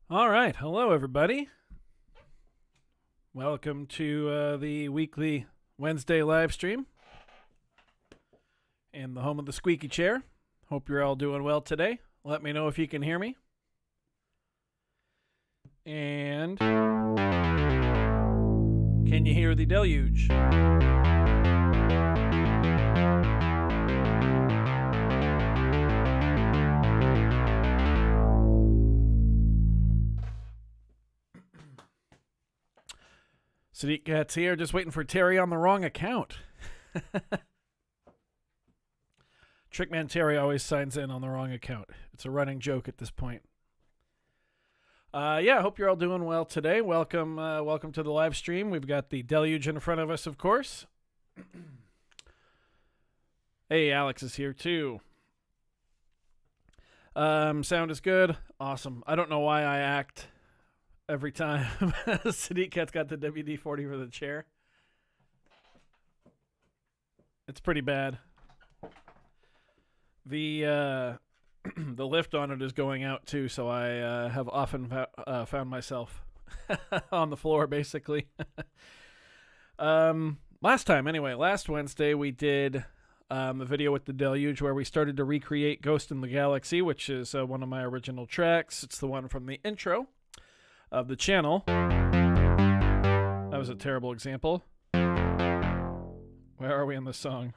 All right. Hello, everybody. Welcome to the weekly Wednesday live stream in the home of the squeaky chair. Hope you're all doing well today. Let me know if you can hear me. And can you hear the deluge? Sadiq Cat's here, just waiting for Terry on the wrong account. Trickman Terry always signs in on the wrong account. It's a running joke at this point. I hope you're all doing well today. Welcome to the live stream. We've got the deluge in front of us, of course. Hey, Alex is here too. Sound is good. Awesome. I don't know why I act every time Sadiq Cat's got the WD-40 for the chair. It's pretty bad. The the lift on it is going out too, so I have often found myself on the floor, basically. Last Wednesday we did a video with the Deluge where we started to recreate Ghost in the Galaxy, which is one of my original tracks. It's the one from the intro of the channel. That was a terrible example. Where are we in the song?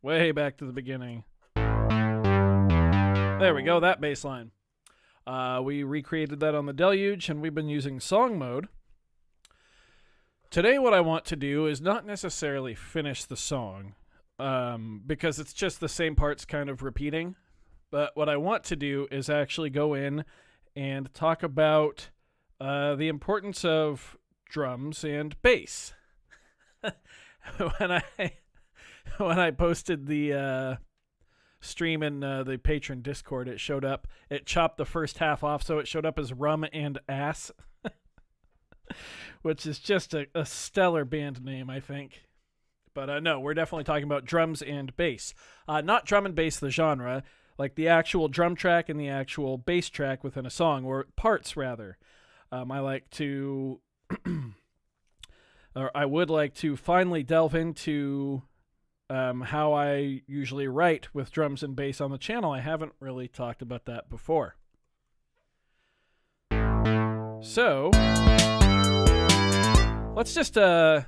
Way back to the beginning. There we go, that bass line. We recreated that on the Deluge, and we've been using song mode. Today what I want to do is not necessarily finish the song, because it's just the same parts kind of repeating. But what I want to do is actually go in and talk about the importance of drums and bass. When I posted the stream in the patron Discord, it showed up. It chopped the first half off, so it showed up as Rum and Ass, which is just a stellar band name, I think. But no, we're definitely talking about drums and bass. Not drum and bass, the genre, like the actual drum track and the actual bass track within a song, or parts rather. I would like to finally delve into how I usually write with drums and bass on the channel. I haven't really talked about that before. So let's just while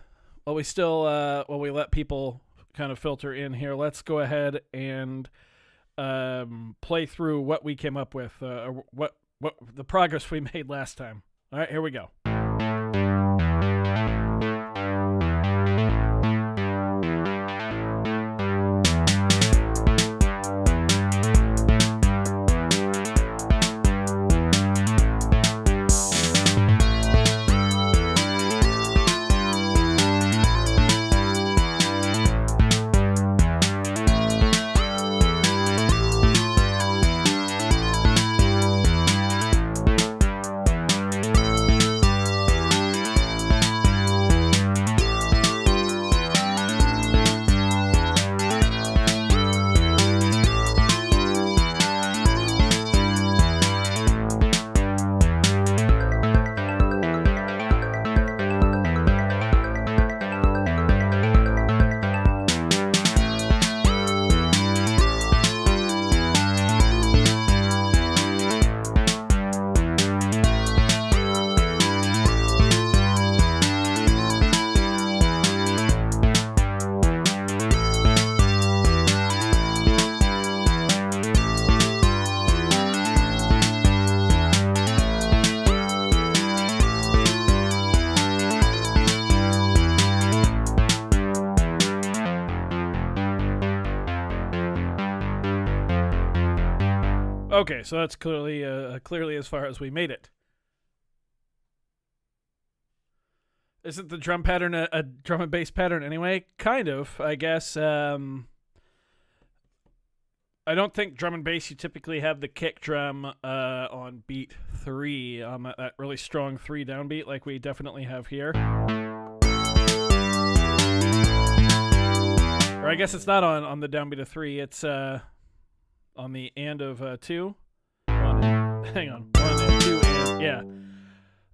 we let people kind of filter in here, let's go ahead and play through what we came up with, what the progress we made last time. All right, here we go. Okay, so that's clearly as far as we made it. Isn't the drum pattern a drum and bass pattern anyway? Kind of, I guess. I don't think drum and bass, you typically have the kick drum on beat 3, on that really strong 3 downbeat like we definitely have here. Or I guess it's not on the downbeat of 3, it's on the and of 2. 1, Hang on. 1 and 2 and yeah.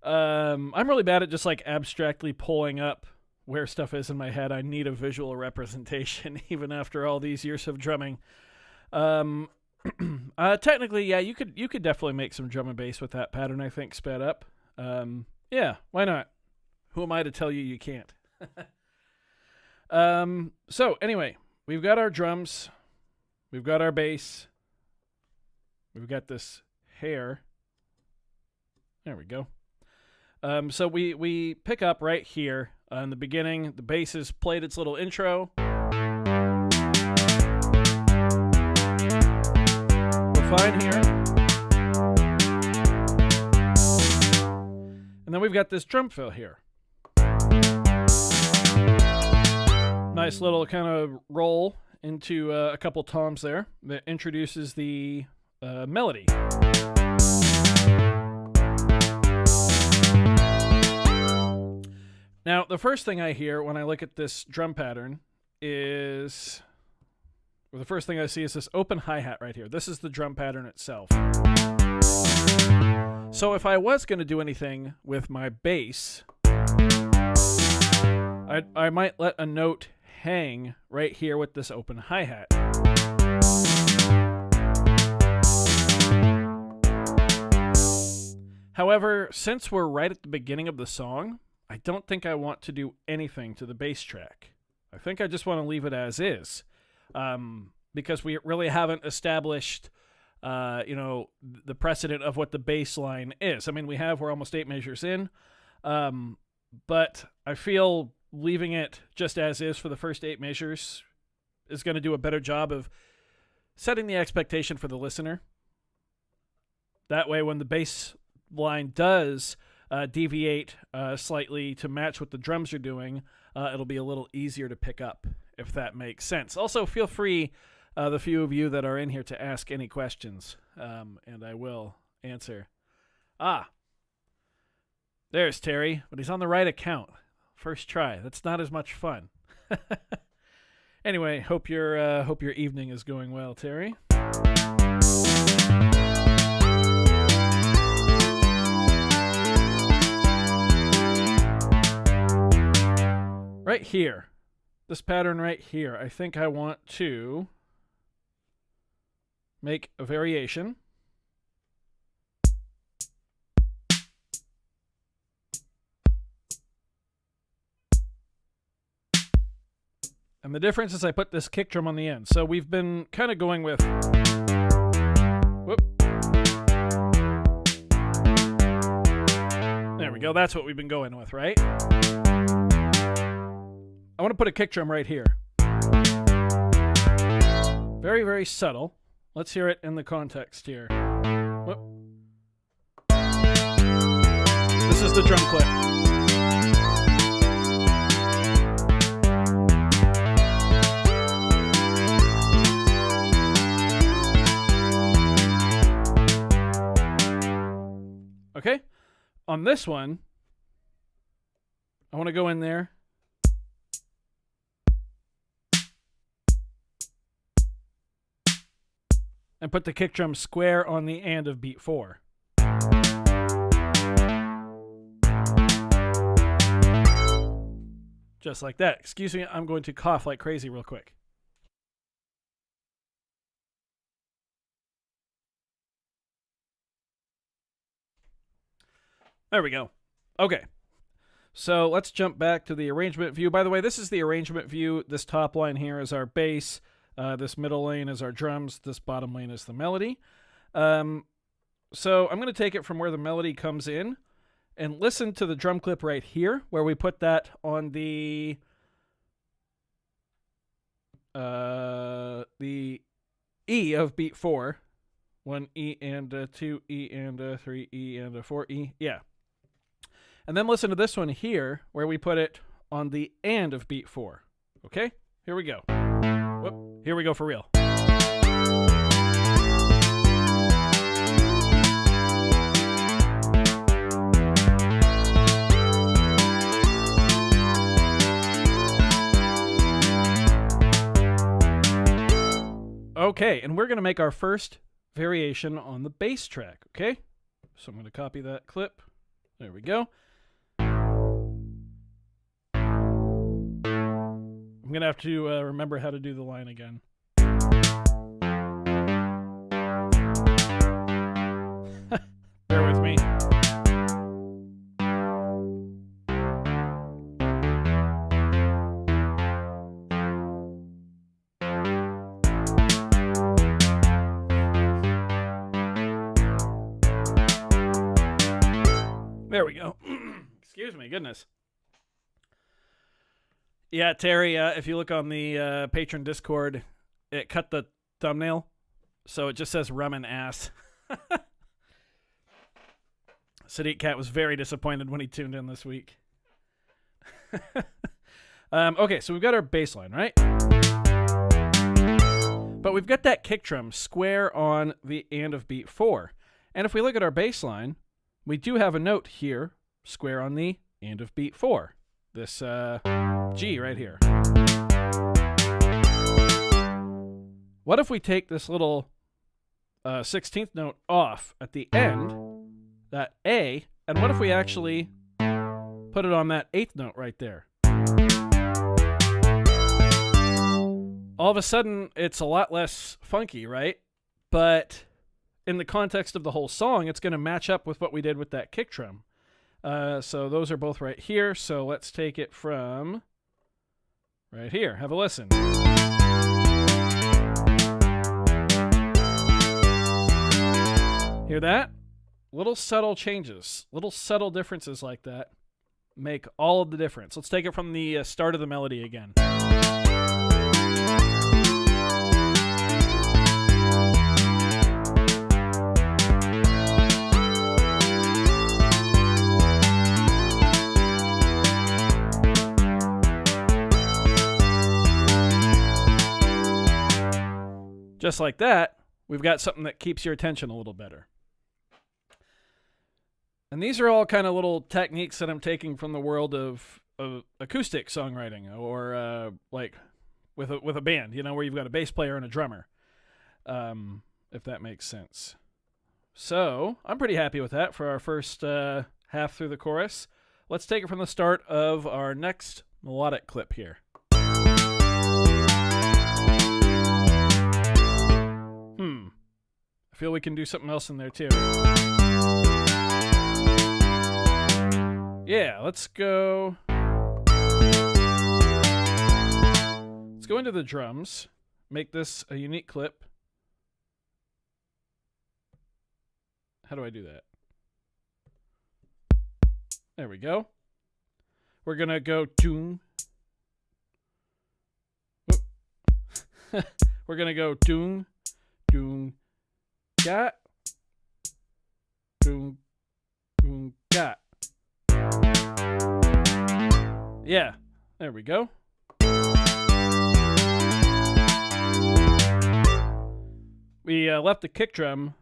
I'm really bad at just like abstractly pulling up where stuff is in my head. I need a visual representation even after all these years of drumming. Technically, yeah, you could definitely make some drum and bass with that pattern, I think, sped up. Yeah, why not? Who am I to tell you you can't? So anyway, we've got our drums, we've got our bass, we've got this hair. There we go. So we pick up right here in the beginning. The bass has played its little intro. We're fine here. And then we've got this drum fill here. Nice little kind of roll into a couple toms there that introduces the melody. Now, the first thing I hear when I look at this drum pattern is, or the first thing I see is this open hi-hat right here. This is the drum pattern itself. So if I was going to do anything with my bass, I might let a note hang right here with this open hi-hat. However, since we're right at the beginning of the song, I don't think I want to do anything to the bass track. I think I just want to leave it as is, because we really haven't established, the precedent of what the bass line is. I mean, we're almost 8 measures in, but I feel leaving it just as is for the first 8 measures is going to do a better job of setting the expectation for the listener. That way, when the bass line does deviate slightly to match what the drums are doing, it'll be a little easier to pick up, if that makes sense. Also, feel free, the few of you that are in here, to ask any questions, and I will answer. There's Terry, but he's on the right account. First try. That's not as much fun. Anyway, hope your evening is going well, Terry. Right here, this pattern right here, I think I want to make a variation. And the difference is I put this kick drum on the end. So we've been kind of going with... Whoop. There we go. That's what we've been going with, right? I want to put a kick drum right here. Very, very subtle. Let's hear it in the context here. Whoop. This is the drum clip. Okay? On this one, I want to go in there and put the kick drum square on the and of beat 4. Just like that. Excuse me, I'm going to cough like crazy real quick. There we go. Okay. So let's jump back to the arrangement view. By the way, this is the arrangement view. This top line here is our bass. This middle lane is our drums. This bottom lane is the melody. So I'm going to take it from where the melody comes in and listen to the drum clip right here, where we put that on the E of beat 4. 1 E and 2 E and 3 E and 4 E. Yeah. And then listen to this one here, where we put it on the and of beat 4. Okay? Here we go. Whoop. Here we go for real. Okay, and we're going to make our first variation on the bass track, okay? So I'm going to copy that clip. There we go. I'm going to have to remember how to do the line again. Bear with me. There we go. Excuse me, goodness. Yeah, Terry, if you look on the patron Discord, it cut the thumbnail, so it just says rum and ass. Sadiq Cat was very disappointed when he tuned in this week. Okay, so we've got our bass line, right? But we've got that kick drum square on the and of beat 4. And if we look at our bass line, we do have a note here, square on the and of beat 4. This G right here. What if we take this little 16th note off at the end, that A, and what if we actually put it on that 8th note right there? All of a sudden, it's a lot less funky, right? But in the context of the whole song, it's going to match up with what we did with that kick drum. So those are both right here. So let's take it from right here. Have a listen. Hear that? Little subtle changes, little subtle differences like that make all of the difference. Let's take it from the start of the melody again. Just like that, we've got something that keeps your attention a little better. And these are all kind of little techniques that I'm taking from the world of acoustic songwriting, or like with a band, you know, where you've got a bass player and a drummer, if that makes sense. So I'm pretty happy with that for our first half through the chorus. Let's take it from the start of our next melodic clip here. I feel we can do something else in there too. Yeah, let's go. Let's go into the drums. Make this a unique clip. How do I do that? There we go. We're gonna go doom. We're gonna go doom, doom, got, doom, doom, got. Yeah, there we go. We left the kick drum,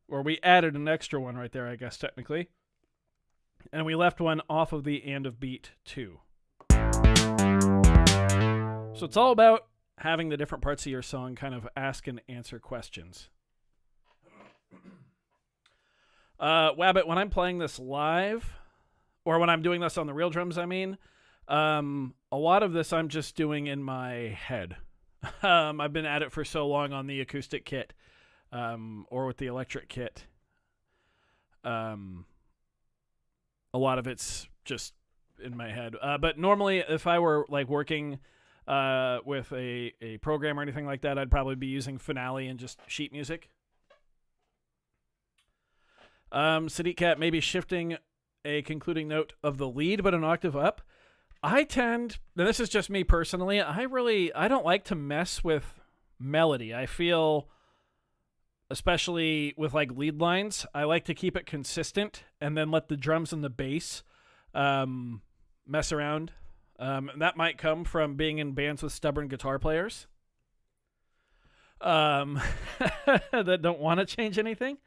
or we added an extra one right there, I guess, technically. And we left one off of the and of beat 2. So it's all about having the different parts of your song kind of ask and answer questions. Wabbit, when I'm playing this live, or when I'm doing this on the real drums, I mean, a lot of this I'm just doing in my head. I've been at it for so long on the acoustic kit, or with the electric kit. A lot of it's just in my head. But normally, if I were like working with a program or anything like that, I'd probably be using Finale and just sheet music. Sadiq Cat maybe shifting a concluding note of the lead, but an octave up. I tend, and this is just me personally, I don't like to mess with melody. I feel, especially with like lead lines, I like to keep it consistent and then let the drums and the bass mess around. That might come from being in bands with stubborn guitar players that don't want to change anything.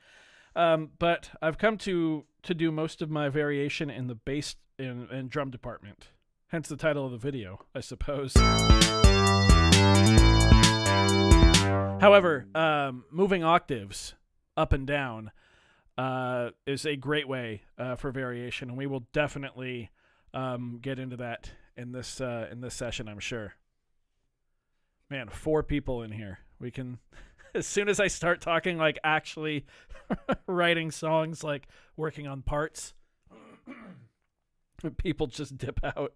But I've come to do most of my variation in the bass and drum department. Hence the title of the video, I suppose. However, moving octaves up and down is a great way for variation, and we will definitely get into that in this session, I'm sure. Man, 4 people in here. We can, as soon as I start talking, like actually writing songs, like working on parts, people just dip out.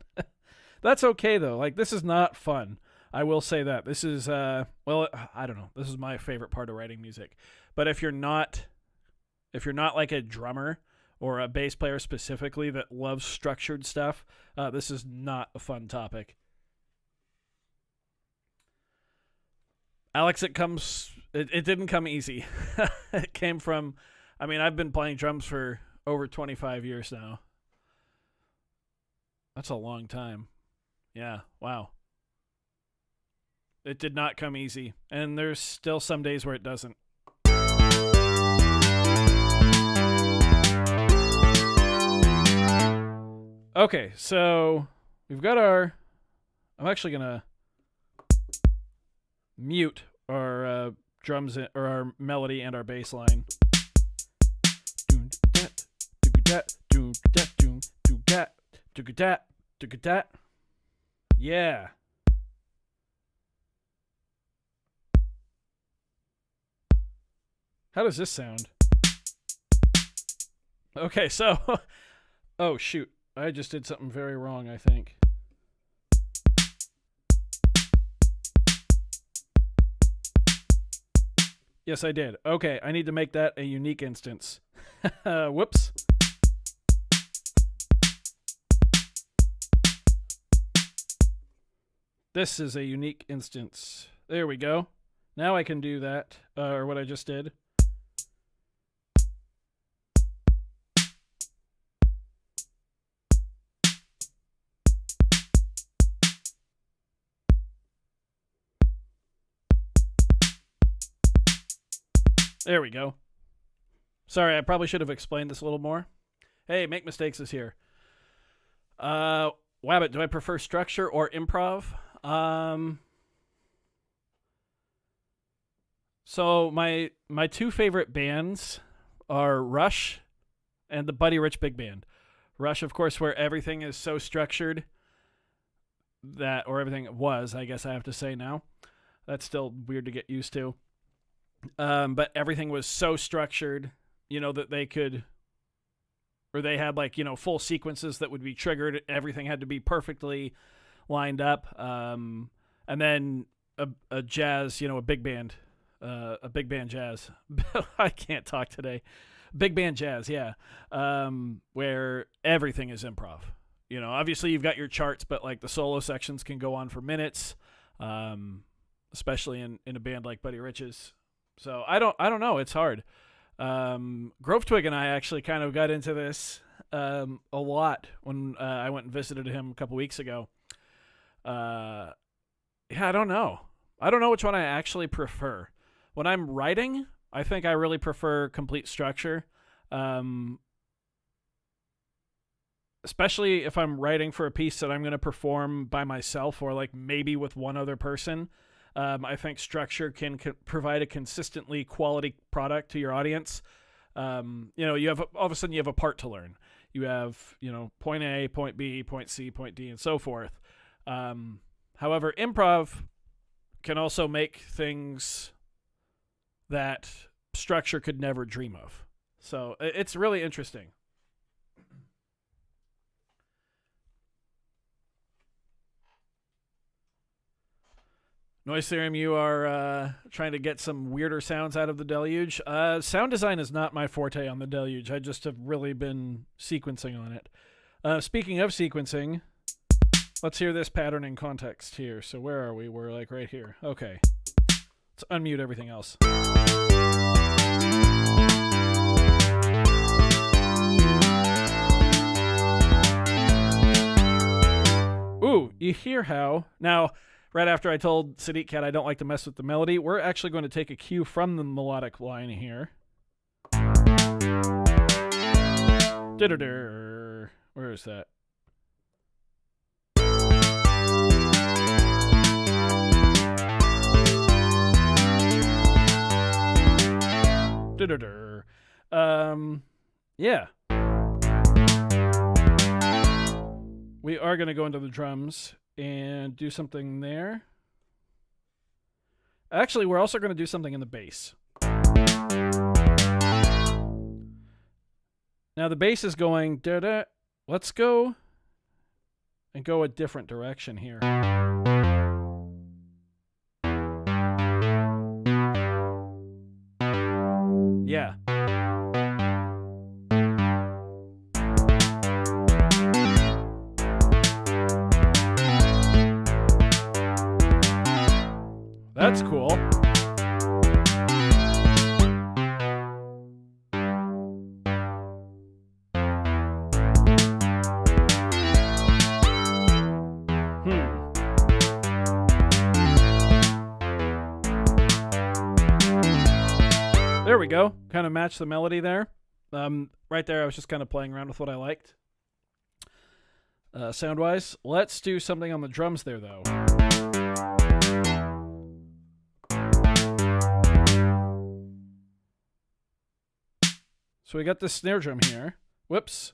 That's okay though. Like, this is not fun. I will say that. This is well, I don't know. This is my favorite part of writing music. But if you're not like a drummer or a bass player specifically that loves structured stuff, this is not a fun topic. Alex, it didn't come easy. It came from, I mean, I've been playing drums for over 25 years now. That's a long time. Yeah, wow. It did not come easy, and there's still some days where it doesn't. Okay, so we've got our, I'm actually going to mute our drums or our melody and our bass line. Yeah. How does this sound? Okay, so oh shoot, I just did something very wrong, I think. Yes, I did. Okay, I need to make that a unique instance. Whoops. This is a unique instance. There we go. Now I can do that, or what I just did. There we go. Sorry, I probably should have explained this a little more. Hey, Make Mistakes is here. Wabbit, do I prefer structure or improv? So my 2 favorite bands are Rush and the Buddy Rich Big Band. Rush, of course, where everything is so structured that, or everything was, I guess I have to say now. That's still weird to get used to. But everything was so structured, you know, that they could, or they had like, you know, full sequences that would be triggered. Everything had to be perfectly lined up. And then a jazz, you know, a big band jazz. I can't talk today. Big band jazz, yeah. Where everything is improv. You know, obviously you've got your charts, but like the solo sections can go on for minutes, especially in a band like Buddy Rich's. So I don't know. It's hard. Grove Twig and I actually kind of got into this a lot when I went and visited him a couple weeks ago. Yeah, I don't know. I don't know which one I actually prefer. When I'm writing, I think I really prefer complete structure. Especially if I'm writing for a piece that I'm going to perform by myself or like maybe with one other person. I think structure can provide a consistently quality product to your audience. You know, you have all of a sudden you have a part to learn. You have, you know, point A, point B, point C, point D, and so forth. However, improv can also make things that structure could never dream of. So it's really interesting. Noise Theorem, you are trying to get some weirder sounds out of the Deluge. Sound design is not my forte on the Deluge. I just have really been sequencing on it. Speaking of sequencing, let's hear this pattern in context here. So where are we? We're like right here. Okay. Let's unmute everything else. Ooh, you hear how? Now, right after I told Sadiq Cat I don't like to mess with the melody, we're actually going to take a cue from the melodic line here. Where is that? Yeah. We are going to go into the drums and do something there. Actually, we're also going to do something in the bass. Now the bass is going da-da. Let's go and go a different direction here. Yeah. That's cool. There we go. Kind of match the melody there. Right there, I was just kind of playing around with what I liked. Sound-wise. Let's do something on the drums there, though. So we got this snare drum here. Whoops.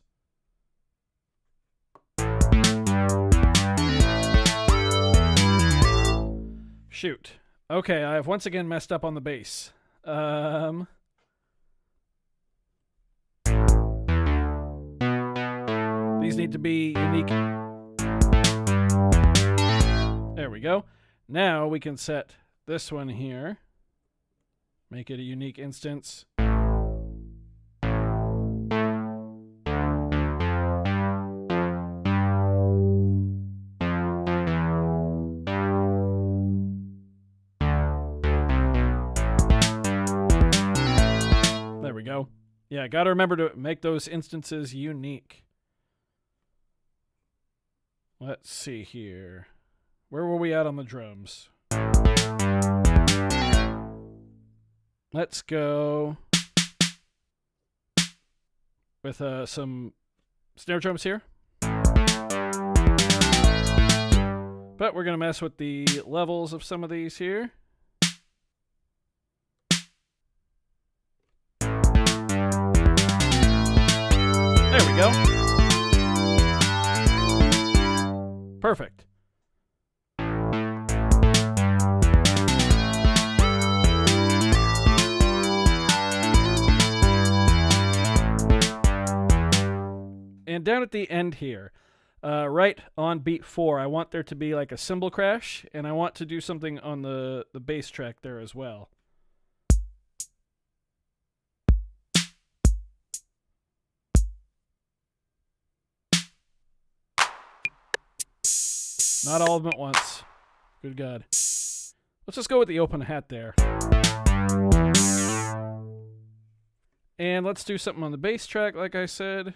Shoot. Okay, I have once again messed up on the bass. These need to be unique. There we go. Now we can set this one here. Make it a unique instance. There we go. Yeah, got to remember to make those instances unique. Let's see here. Where were we at on the drums? Let's go with some snare drums here. But we're going to mess with the levels of some of these here. There we go. Perfect. And down at the end here, right on beat 4, I want there to be like a cymbal crash, and I want to do something on the bass track there as well. Not all of them at once. Good God. Let's just go with the open hat there. And let's do something on the bass track, like I said.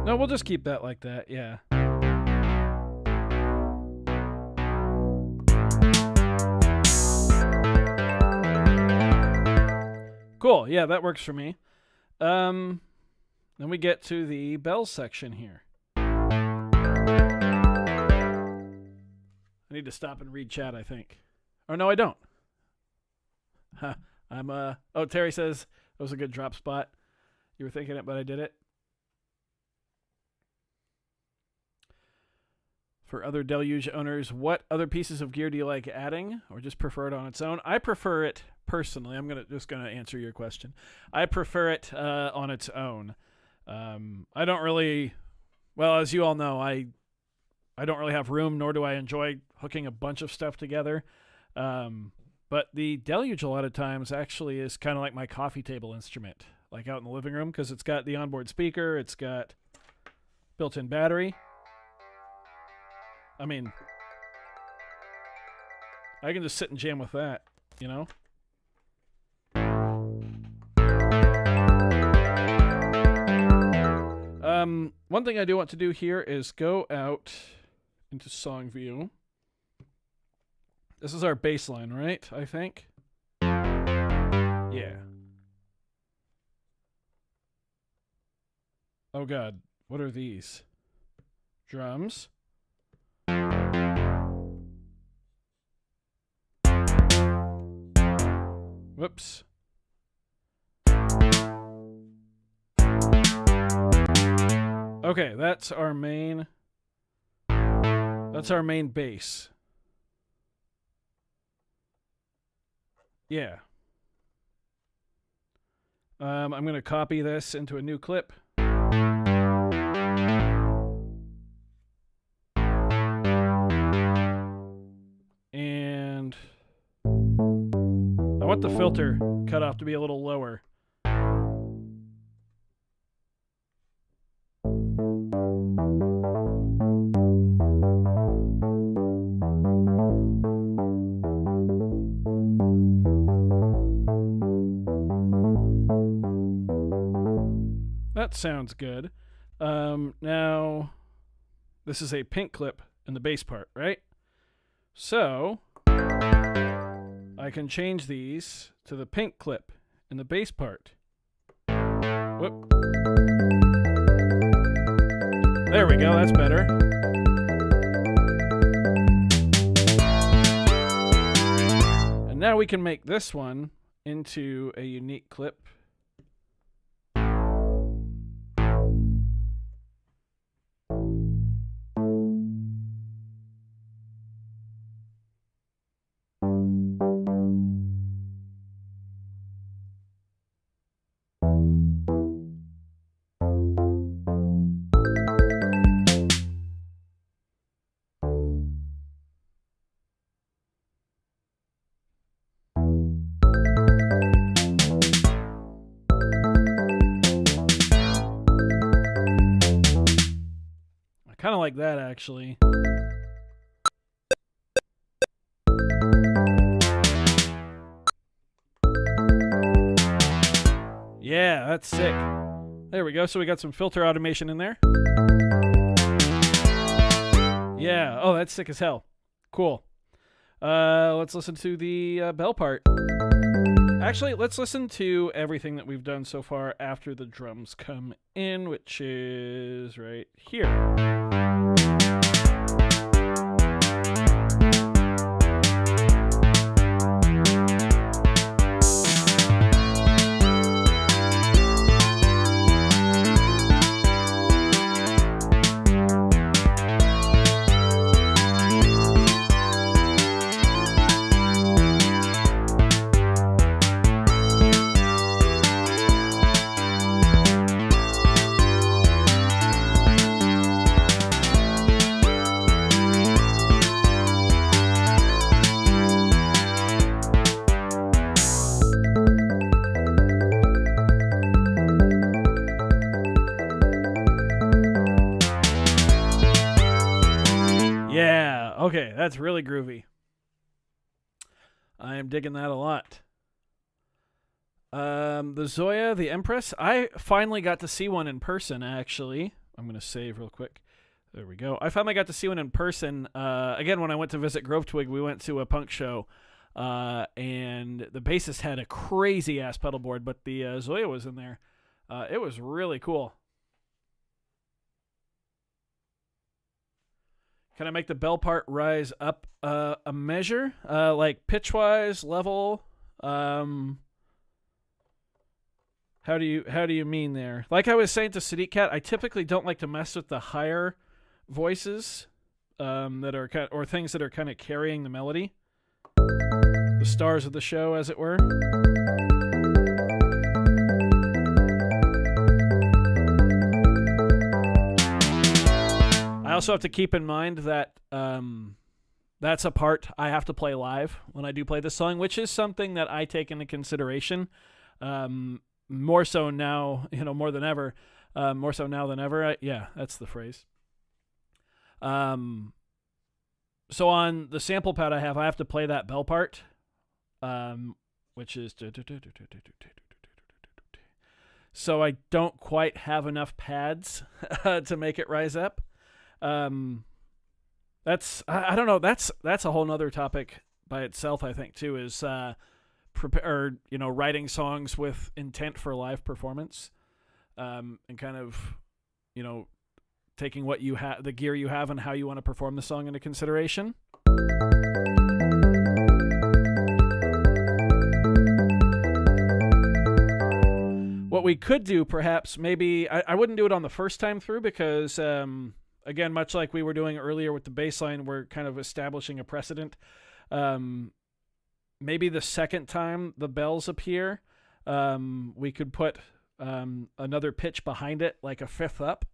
No, we'll just keep that like that, yeah. Cool, yeah, that works for me. Then we get to the bells section here. I need to stop and read chat, I think. Oh, no, I don't. Huh. Oh, Terry says it was a good drop spot. You were thinking it, but I did it. For other Deluge owners, what other pieces of gear do you like adding, or just prefer it on its own? I prefer it personally. I'm just gonna answer your question. I prefer it on its own. I don't really, well, as you all know, I don't really have room, nor do I enjoy hooking a bunch of stuff together. But the Deluge a lot of times actually is kind of like my coffee table instrument, like out in the living room, because it's got the onboard speaker, it's got built-in battery. I mean, I can just sit and jam with that, you know? One thing I do want to do here is go out into song view. This is our bass line, right? I think. Yeah. Oh god, what are these? Drums. Whoops. Okay, that's our main bass. Yeah. I'm going to copy this into a new clip. And I want the filter cutoff to be a little lower. That sounds good. Now, this is a pink clip in the bass part, right? So, I can change these to the pink clip in the bass part. Whoop. There we go, that's better. And now we can make this one into a unique clip. Kind of like that, actually. Yeah, that's sick. There we go. So we got some filter automation in there. Yeah. Oh, that's sick as hell. Cool. Let's listen to the bell part. Actually, let's listen to everything that we've done so far after the drums come in, which is right here. Yeah, okay, that's really groovy. I am digging that a lot. The Zoya, the Empress, I finally got to see one in person, actually. I'm going to save real quick. There we go. I finally got to see one in person. Again, when I went to visit Grove Twig, we went to a punk show, and the bassist had a crazy-ass pedal board, but the Zoya was in there. It was really cool. Can I make the bell part rise up a measure, like pitch-wise, level? How do you mean there? Like I was saying to Sadiq Cat, I typically don't like to mess with the higher voices that are or things that are kind of carrying the melody, the stars of the show, as it were. I also have to keep in mind that that's a part I have to play live when I do play this song, which is something that I take into consideration. More so now, more than ever. More so now than ever. Yeah, that's the phrase. So on the sample pad I have to play that bell part, which is... so I don't quite have enough pads to make it rise up. That's I don't know. That's a whole nother topic by itself. I think too is writing songs with intent for live performance, and kind of taking what you have, the gear you have, and how you want to perform the song into consideration. What we could do, perhaps, maybe I wouldn't do it on the first time through because, again, much like we were doing earlier with the bass line, we're kind of establishing a precedent. Maybe the second time the bells appear, we could put another pitch behind it, like a fifth up.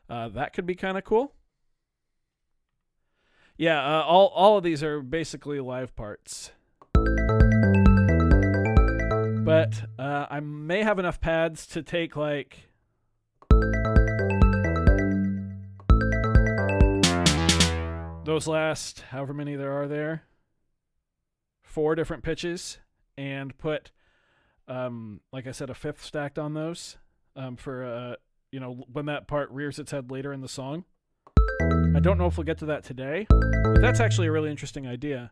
That could be kind of cool. Yeah, all of these are basically live parts. But I may have enough pads to take like those last however many there are there, 4 different pitches, and put like I said, a fifth stacked on those for when that part rears its head later in the song. I don't know if we'll get to that today, but that's actually a really interesting idea.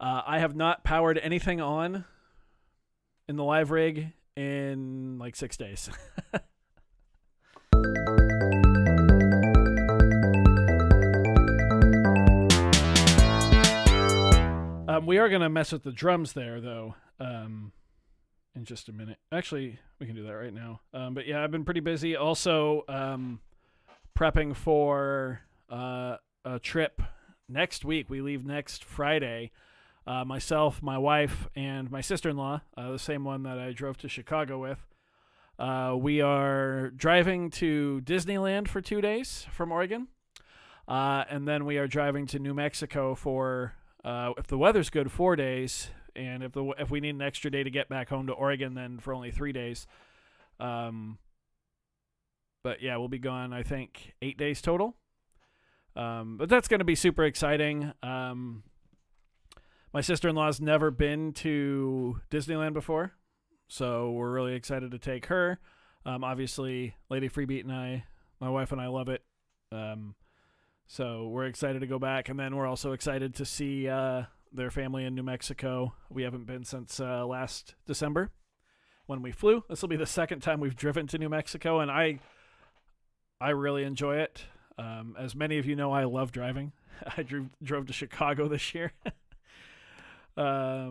I have not powered anything on in the live rig in like 6 days. We are going to mess with the drums there, though, in just a minute. Actually, we can do that right now. But yeah, I've been pretty busy. Also, prepping for a trip next week. We leave next Friday. Myself, my wife, and my sister-in-law, the same one that I drove to Chicago with. We are driving to Disneyland for 2 days from Oregon. And then we are driving to New Mexico for, if the weather's good, 4 days. And if we need an extra day to get back home to Oregon, then for only 3 days. But yeah, we'll be gone, I think, 8 days total. But that's going to be super exciting. My sister-in-law's never been to Disneyland before, so we're really excited to take her. Obviously, Lady Freebeat and my wife and I love it. So we're excited to go back, and then we're also excited to see their family in New Mexico. We haven't been since last December when we flew. This will be the second time we've driven to New Mexico, and I really enjoy it. As many of you know, I love driving. I drove to Chicago this year. Yeah,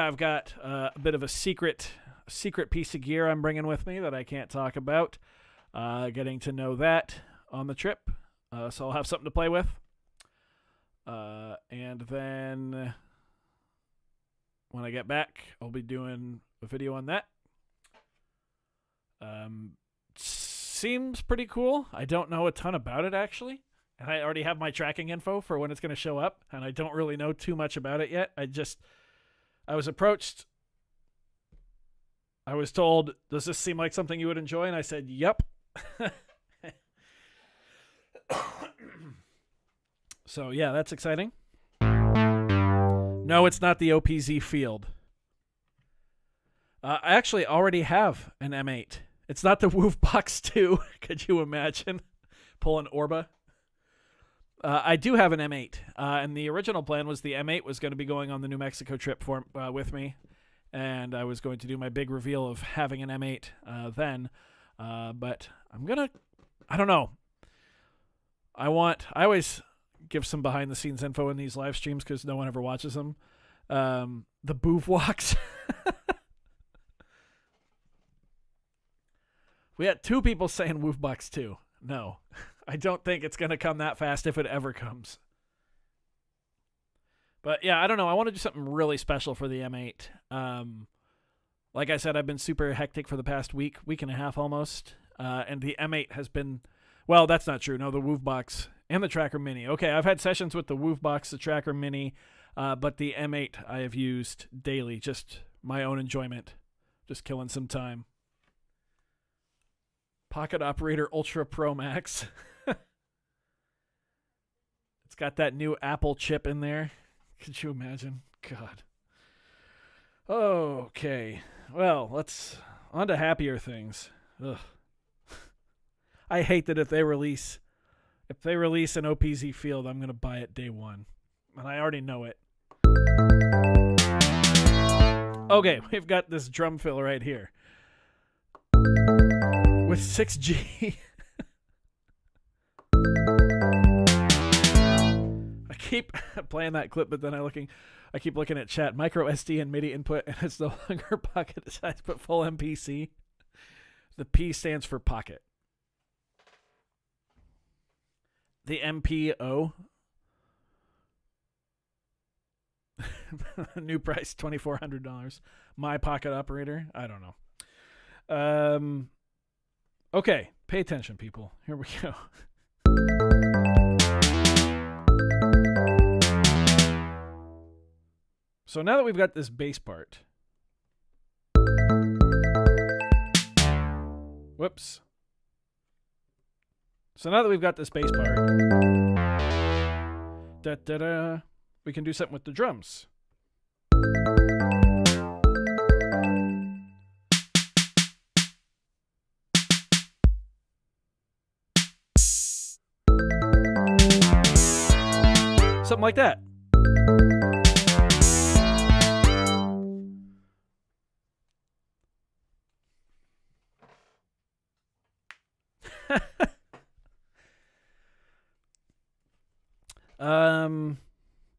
I've got a bit of a secret piece of gear I'm bringing with me that I can't talk about. Getting to know that on the trip, so I'll have something to play with. And then when I get back, I'll be doing a video on that. Seems pretty cool. I don't know a ton about it, actually. And I already have my tracking info for when it's going to show up, and I don't really know too much about it yet. I was approached. I was told, does this seem like something you would enjoy? And I said, yep. So, yeah, that's exciting. No, it's not the OPZ Field. I actually already have an M8. It's not the Woof Box 2. Could you imagine? Pull an Orba. I do have an M8, and the original plan was the M8 was going to be going on the New Mexico trip with me, and I was going to do my big reveal of having an M8 then, but I don't know. I always give some behind-the-scenes info in these live streams because no one ever watches them. The Boov Walks. We had 2 people saying Woof Box 2. No. I don't think it's going to come that fast if it ever comes. But yeah, I don't know. I want to do something really special for the M8. Like I said, I've been super hectic for the past week and a half almost. And the M8 has been, well, that's not true. No, the Woof Box and the Tracker Mini. Okay, I've had sessions with the Woof Box, the Tracker Mini, but the M8 I have used daily, just my own enjoyment, just killing some time. Pocket Operator Ultra Pro Max. It's got that new Apple chip in there. Could you imagine? God. Okay. Well, let's on to happier things. Ugh. I hate that if they release an OPZ field, I'm gonna buy it day one, and I already know it. Okay, we've got this drum fill right here with 6G. I keep playing that clip, but then I keep looking at chat. Micro SD and MIDI input, and it's no longer pocket size, but full MPC. The P stands for pocket. The MPO. New price $2,400. My pocket operator. I don't know. Okay, pay attention, people. Here we go. So now that we've got this bass part. Whoops. So now that we've got this bass part, we can do something with the drums. Something like that.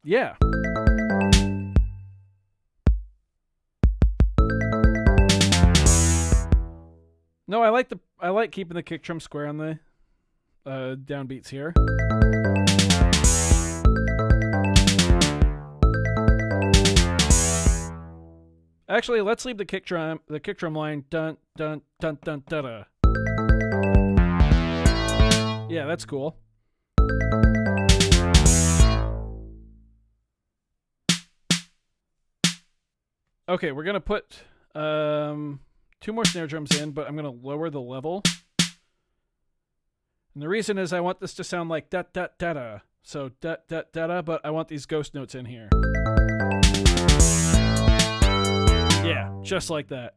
Yeah. No, I like keeping the kick drum square on the downbeats here. Actually, let's leave the kick drum line dun dun dun dun da da. Yeah, that's cool. Okay, we're gonna put 2 more snare drums in, but I'm gonna lower the level. And the reason is I want this to sound like da da da da. So da da da da, but I want these ghost notes in here. Yeah, just like that.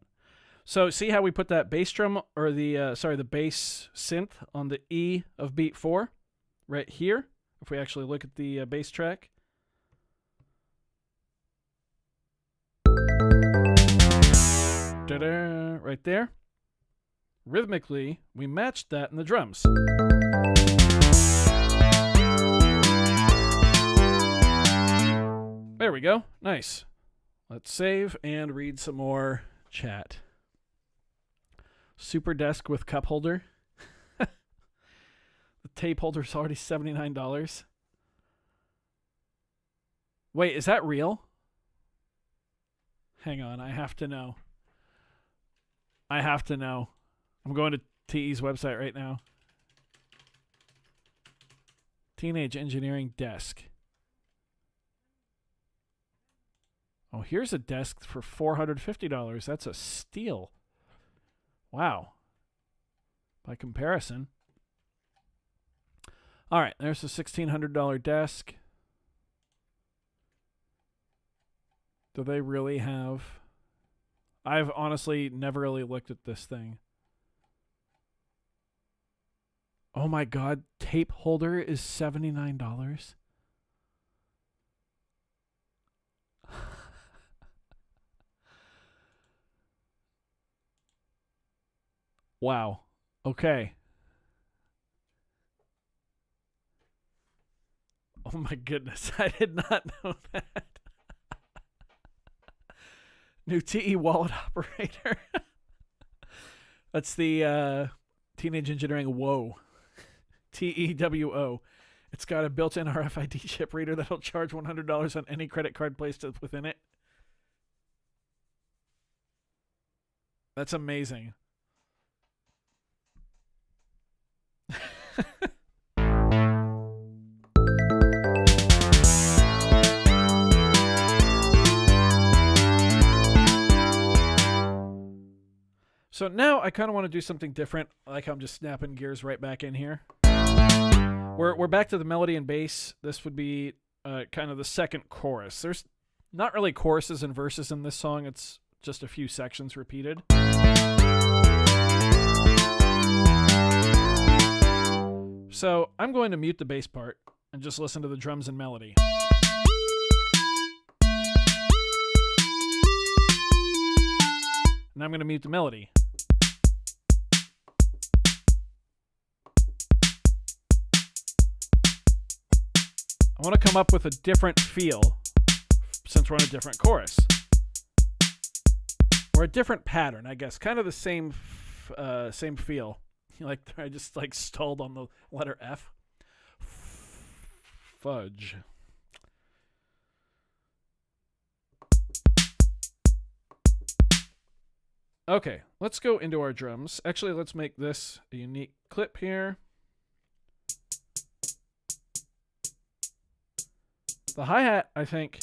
So see how we put that bass drum, or the bass synth on the E of beat 4 right here? If we actually look at the bass track. Da-da, right there. Rhythmically, we matched that in the drums. There we go. Nice. Let's save and read some more chat. Super desk with cup holder. The tape holder's already $79. Wait, is that real? Hang on, I have to know. I'm going to TE's website right now. Teenage Engineering Desk. Oh, here's a desk for $450. That's a steal. Wow. By comparison. All right, there's a $1,600 desk. Do they really have... I've honestly never really looked at this thing. Oh my god, tape holder is $79? Wow. Okay. Oh my goodness, I did not know that. New TE wallet operator. That's the Teenage Engineering WO. TEWO. It's got a built-in RFID chip reader that'll charge $100 on any credit card placed within it. That's amazing. So now I kind of want to do something different. Like I'm just snapping gears right back in here. We're back to the melody and bass. This would be kind of the second chorus. Not really choruses and verses in this song, it's just a few sections repeated. So I'm going to mute the bass part and just listen to the drums and melody. And I'm going to mute the melody. I want to come up with a different feel since we're on a different chorus. Or a different pattern, I guess. Kind of the same feel. Like I just like stalled on the letter F. Fudge. Okay, let's go into our drums. Actually, let's make this a unique clip here. The hi-hat, I think,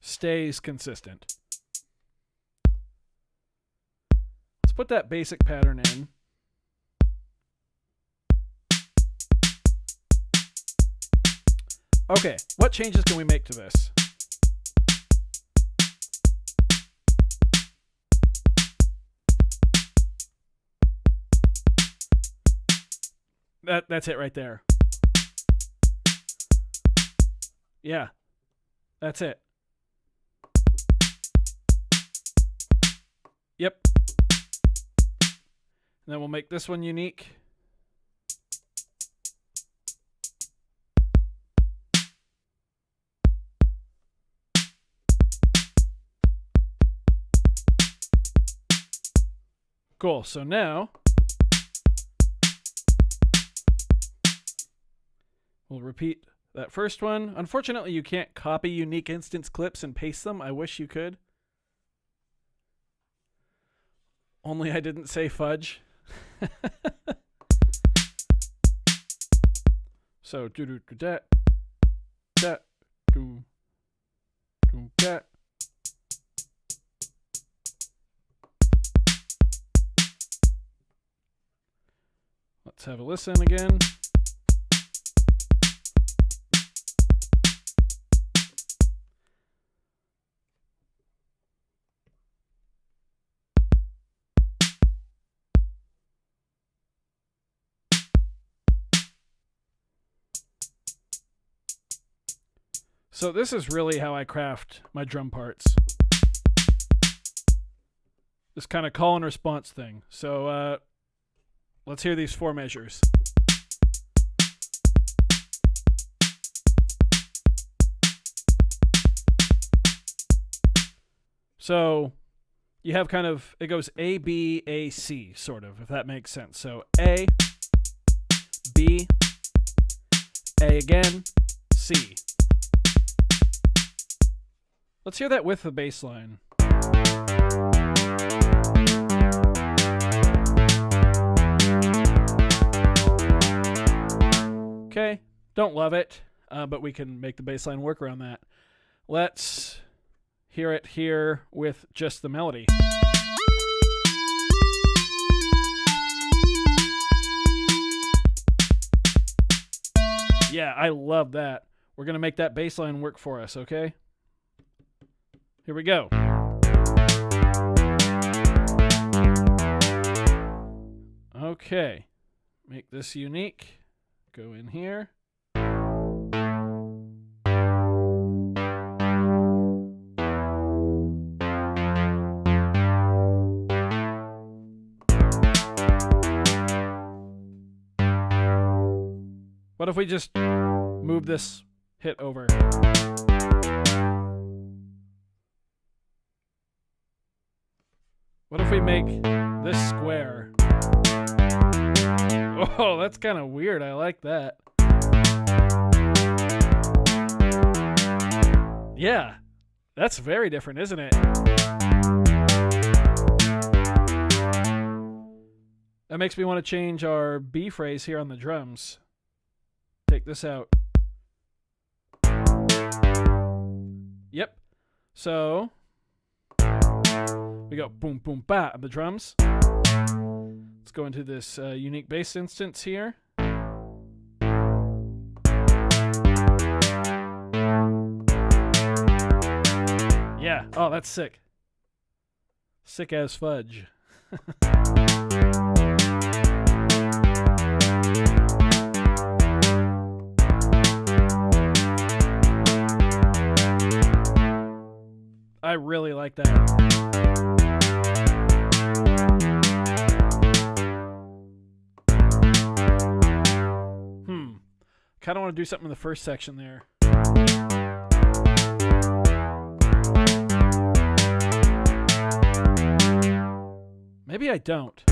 stays consistent. Let's put that basic pattern in. Okay, what changes can we make to this? That's it right there. Yeah, that's it. Yep. And then we'll make this one unique. Cool, so now we'll repeat that first one. Unfortunately, you can't copy unique instance clips and paste them. I wish you could. Only I didn't say fudge. So do do do that that do do that. Let's have a listen again. So this is really how I craft my drum parts. This kind of call and response thing. So let's hear these 4 measures. So you have kind of, it goes A, B, A, C, sort of, if that makes sense. So A, B, A again, C. Let's hear that with the bass line. Okay, don't love it, but we can make the bass line work around that. Let's hear it here with just the melody. Yeah, I love that. We're going to make that bass line work for us, okay? Here we go. Okay. Make this unique. Go in here. What if we just move this hit over? What if we make this square? Oh, that's kind of weird. I like that. Yeah, that's very different, isn't it? That makes me want to change our B phrase here on the drums. Take this out. Yep. So we go boom, boom, ba on the drums. Let's go into this unique bass instance here. Yeah. Oh, that's sick. Sick as fudge. I really like that. Kind of want to do something in the first section there. Maybe I don't.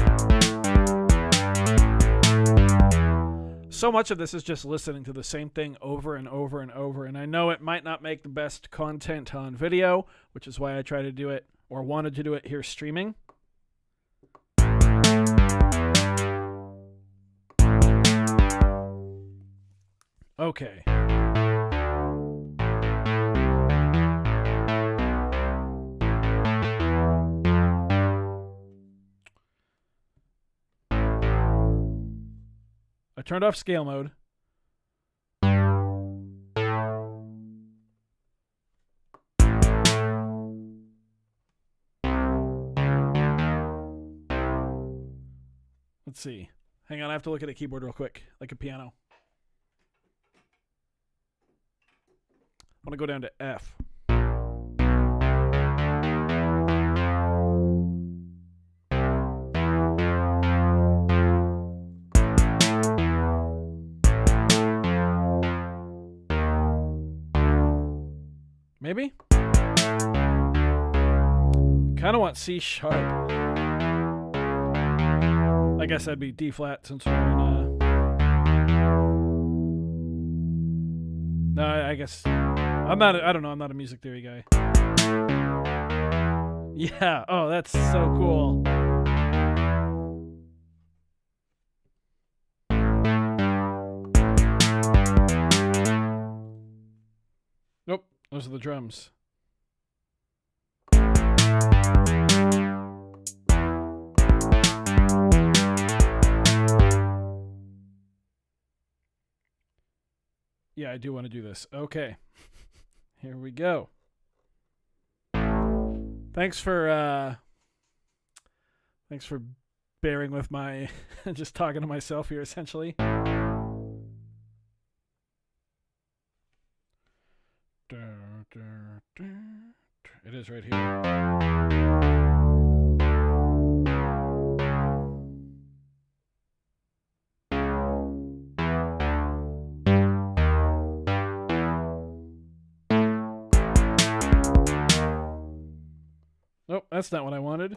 So much of this is just listening to the same thing over and over and over, and I know it might not make the best content on video, which is why I try to do it, or wanted to do it here streaming. Okay. I turned off scale mode. Let's see. Hang on, I have to look at a keyboard real quick, like a piano. I want to go down to F. Maybe? Kind of want C sharp. I guess that'd be D flat since we're in No, I guess I don't know, I'm not a music theory guy. Yeah, oh, that's so cool. Nope, those are the drums. Yeah, I do want to do this. Okay. Here we go. Thanks for bearing with my just talking to myself here essentially. It is right here. Nope, that's not what I wanted.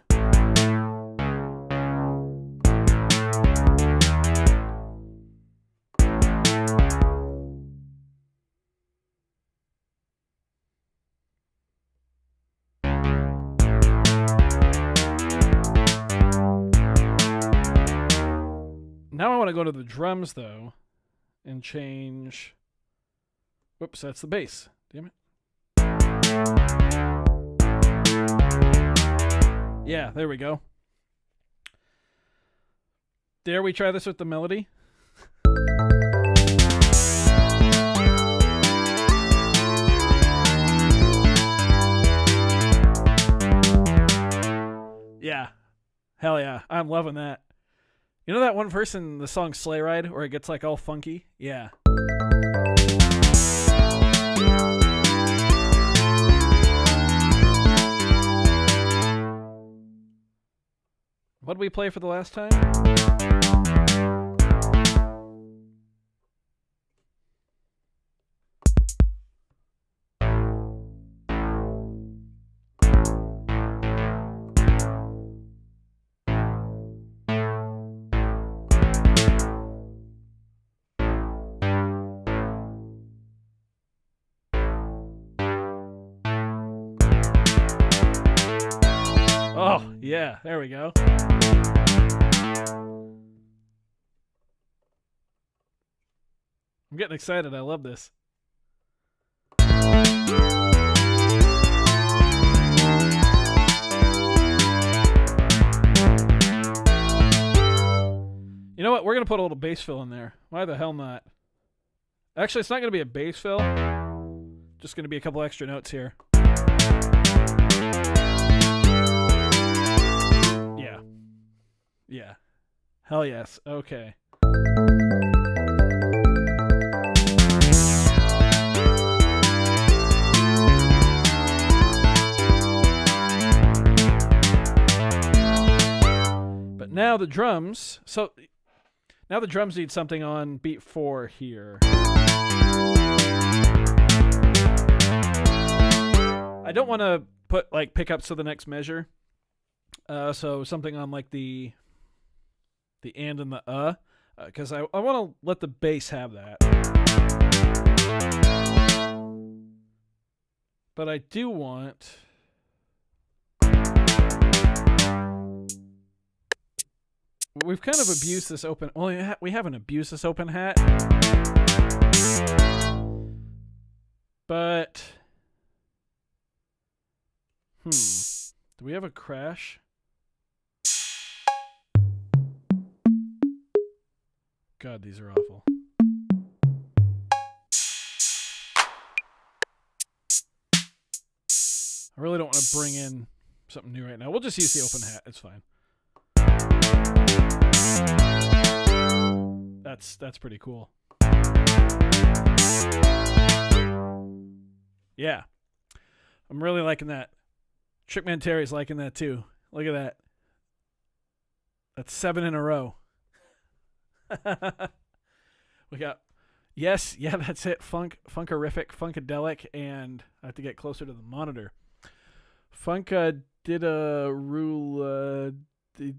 Now I want to go to the drums, though, and change... Whoops, that's the bass. Damn it. Yeah, there we go. Dare we try this with the melody? Yeah. Hell yeah. I'm loving that. You know that one verse in the song Sleigh Ride where it gets like all funky? Yeah. What did we play for the last time? Oh, yeah, there we go. I'm getting excited. I love this. You know what? We're going to put a little bass fill in there. Why the hell not? Actually, it's not going to be a bass fill. Just going to be a couple extra notes here. Yeah. Yeah. Hell yes. Okay. But now the drums. So now the drums need something on beat 4 here. I don't want to put like pickups to the next measure. So something on like the and and the because I want to let the bass have that. But I do want we've kind of abused this open. Well, we haven't abused this open hat. But do we have a crash? God, these are awful. I really don't want to bring in something new right now. We'll just use the open hat. It's fine. That's pretty cool. Yeah. I'm really liking that. Trickman Terry's liking that too. Look at that. That's 7 in a row. We got yes, yeah, that's it. Funkerific, Funkadelic, and I have to get closer to the monitor. Funk did a rule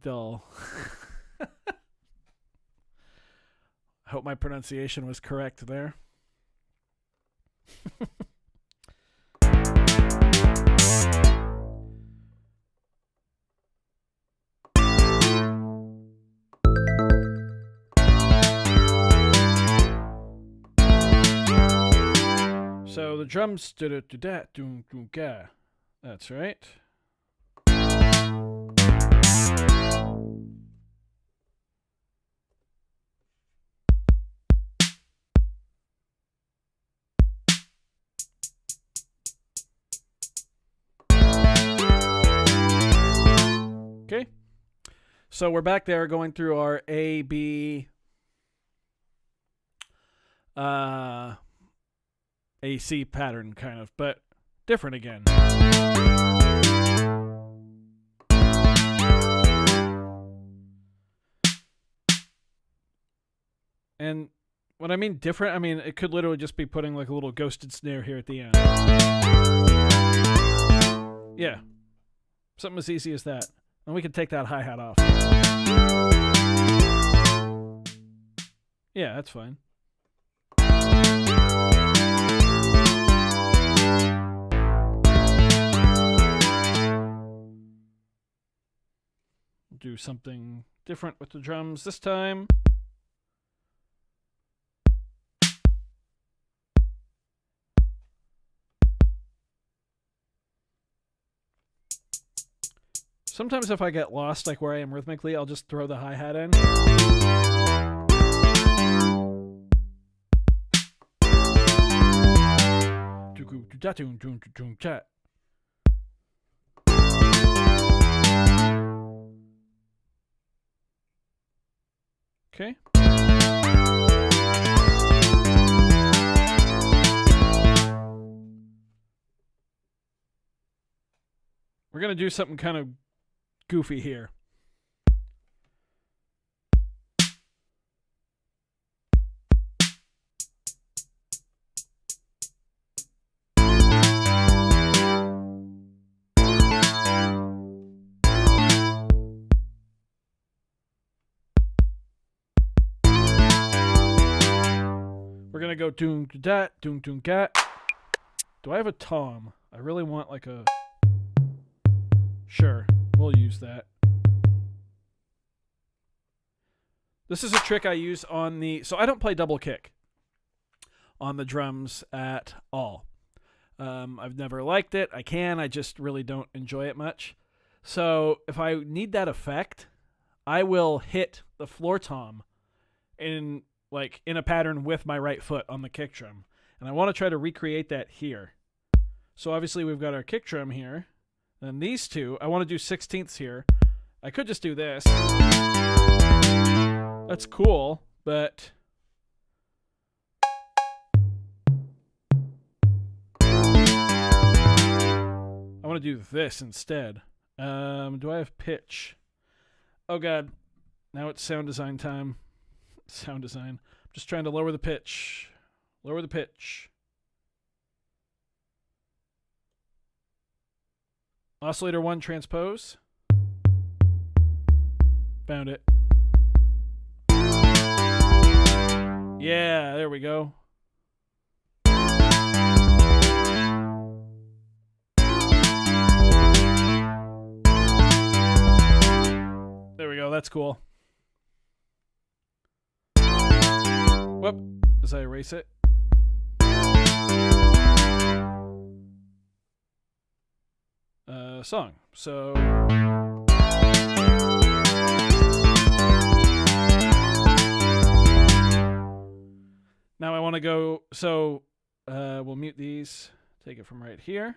doll. I hope my pronunciation was correct there. So the drums did it to that. That's right. Okay. So we're back there going through our A, B, AC pattern kind of, but different again. And when I mean different, I mean it could literally just be putting like a little ghosted snare here at the end. Yeah. Something as easy as that. And we can take that hi-hat off. Yeah, that's fine. Do something different with the drums this time. Sometimes if I get lost, like where I am rhythmically, I'll just throw the hi-hat in. Okay. We're going to do something kind of goofy here. We're going to go doom dat, doom doom gat. Do I have a tom? I really want like a... Sure, we'll use that. This is a trick I use on the... So I don't play double kick on the drums at all. I've never liked it. I just really don't enjoy it much. So if I need that effect, I will hit the floor tom in a pattern with my right foot on the kick drum. And I want to try to recreate that here. So obviously we've got our kick drum here. Then these two, I want to do 16ths here. I could just do this. That's cool, but I want to do this instead. Do I have pitch? Oh god. Now it's sound design time. Sound design. I'm just trying to lower the pitch. Lower the pitch. Oscillator 1 transpose. Found it. Yeah, there we go. There we go, that's cool. Whoop, as I erase it. Song. So now I want to go, so we'll mute these, take it from right here.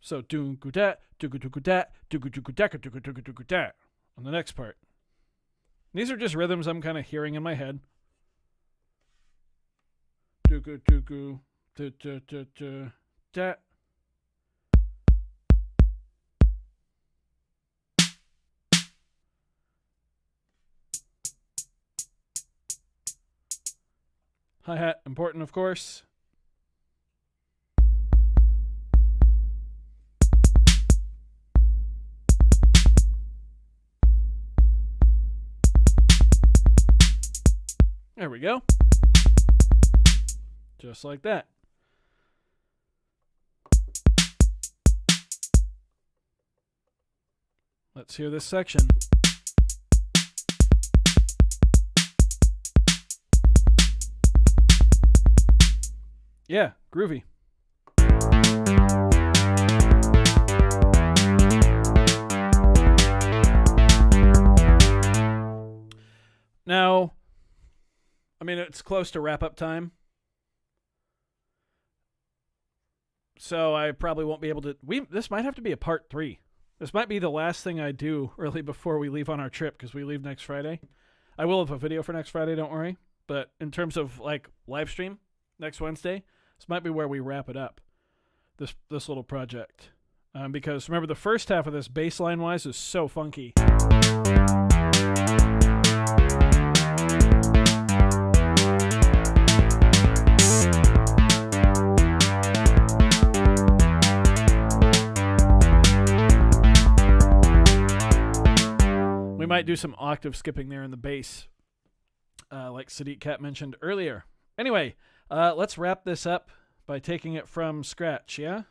So doo-goo-da, doo-goo-doo-goo-da, doo-goo-doo-goo-da, doo-goo-doo-goo-da on the next part. These are just rhythms I'm kind of hearing in my head. Doo-goo-doo-goo, doo-doo-doo-doo-da. Hi-hat, important, of course. There we go. Just like that. Let's hear this section. Yeah, groovy. Now, I mean, it's close to wrap-up time. So I probably won't be able to... This might have to be a part 3. This might be the last thing I do early before we leave on our trip, because we leave next Friday. I will have a video for next Friday, don't worry. But in terms of, like, live stream next Wednesday, this might be where we wrap it up, this little project. Because remember, the first half of this, baseline-wise, is so funky. We might do some octave skipping there in the bass, like Sadiq Cat mentioned earlier. Anyway, let's wrap this up by taking it from scratch, yeah?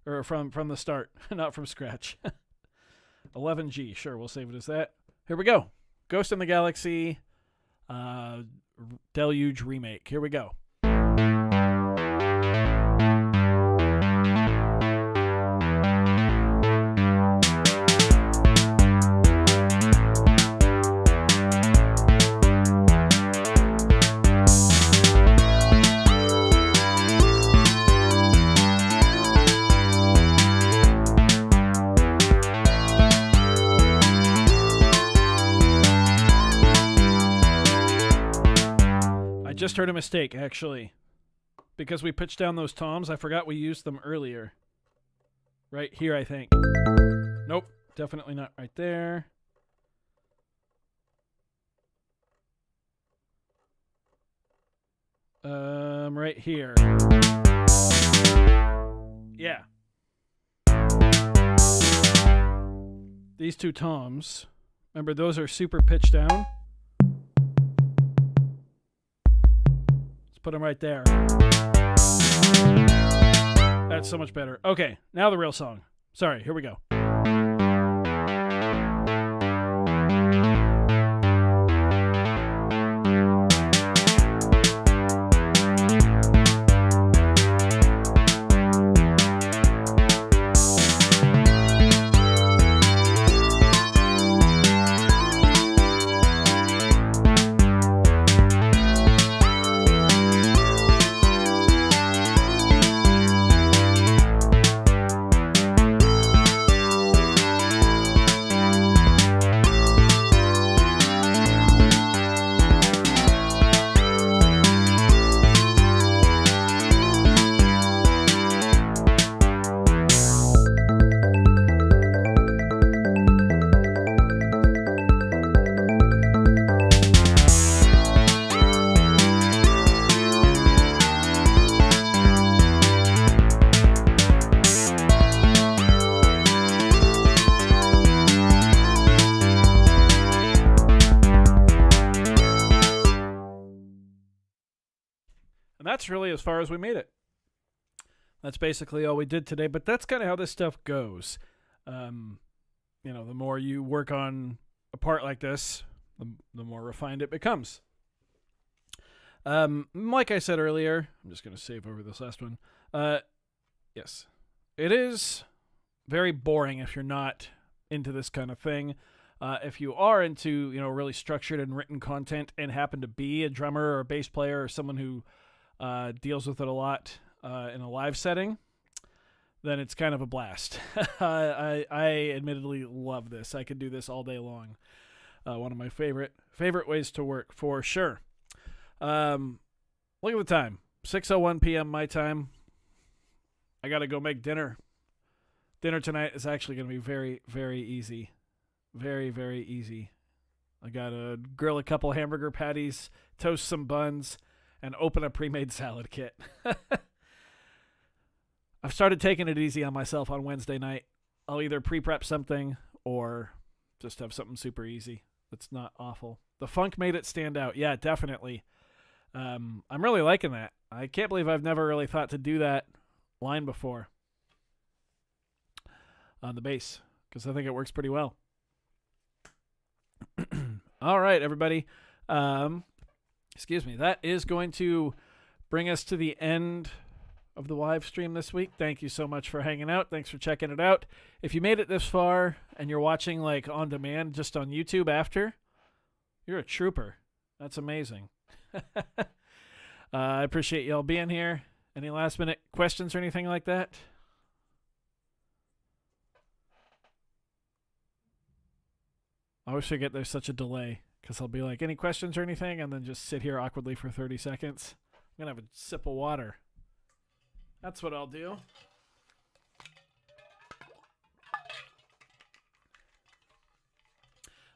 Or from the start, not from scratch. 11G, sure, we'll save it as that. Here we go. Ghost in the Galaxy, Deluge remake. Here we go. Just heard a mistake, actually. Because we pitched down those toms, I forgot we used them earlier. Right here, I think. Nope, definitely not right there. Right here. Yeah. These two toms. Remember, those are super pitched down. Put them right there. That's so much better. Okay, now the real song. Sorry, here we go. that's really as far as we made it. That's basically all we did today, but that's kind of how this stuff goes. The more you work on a part like this, the more refined it becomes. Like I said earlier, I'm just going to save over this last one. Yes, it is very boring if you're not into this kind of thing. If you are into, really structured and written content and happen to be a drummer or a bass player or someone who deals with it a lot in a live setting, then it's kind of a blast. I admittedly love this. I could do this all day long. One of my favorite ways to work, for sure. Look at the time. 6:01 p.m. my time. I got to go make dinner. Dinner tonight is actually going to be very, very easy. Very, very easy. I got to grill a couple hamburger patties, toast some buns, and open a pre-made salad kit. I've started taking it easy on myself on Wednesday night. I'll either pre-prep something or just have something super easy that's not awful. The funk made it stand out. Yeah, definitely. I'm really liking that. I can't believe I've never really thought to do that line before on the bass, because I think it works pretty well. All right, everybody. Excuse me. That is going to bring us to the end of the live stream this week. Thank you so much for hanging out. Thanks for checking it out. If you made it this far and you're watching like on demand just on YouTube after, you're a trooper. That's amazing. I appreciate y'all being here. Any last minute questions or anything like that? I always forget there's such a delay, because I'll be like, any questions or anything? And then just sit here awkwardly for 30 seconds. I'm going to have a sip of water. That's what I'll do.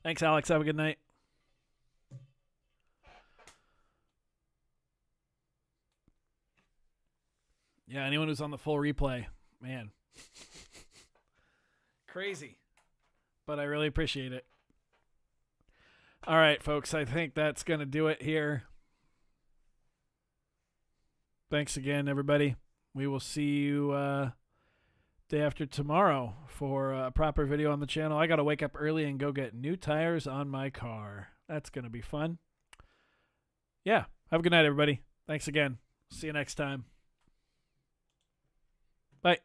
Thanks, Alex. Have a good night. Yeah, anyone who's on the full replay, man. Crazy. But I really appreciate it. All right, folks, I think that's going to do it here. Thanks again, everybody. We will see you day after tomorrow for a proper video on the channel. I got to wake up early and go get new tires on my car. That's going to be fun. Yeah, have a good night, everybody. Thanks again. See you next time. Bye.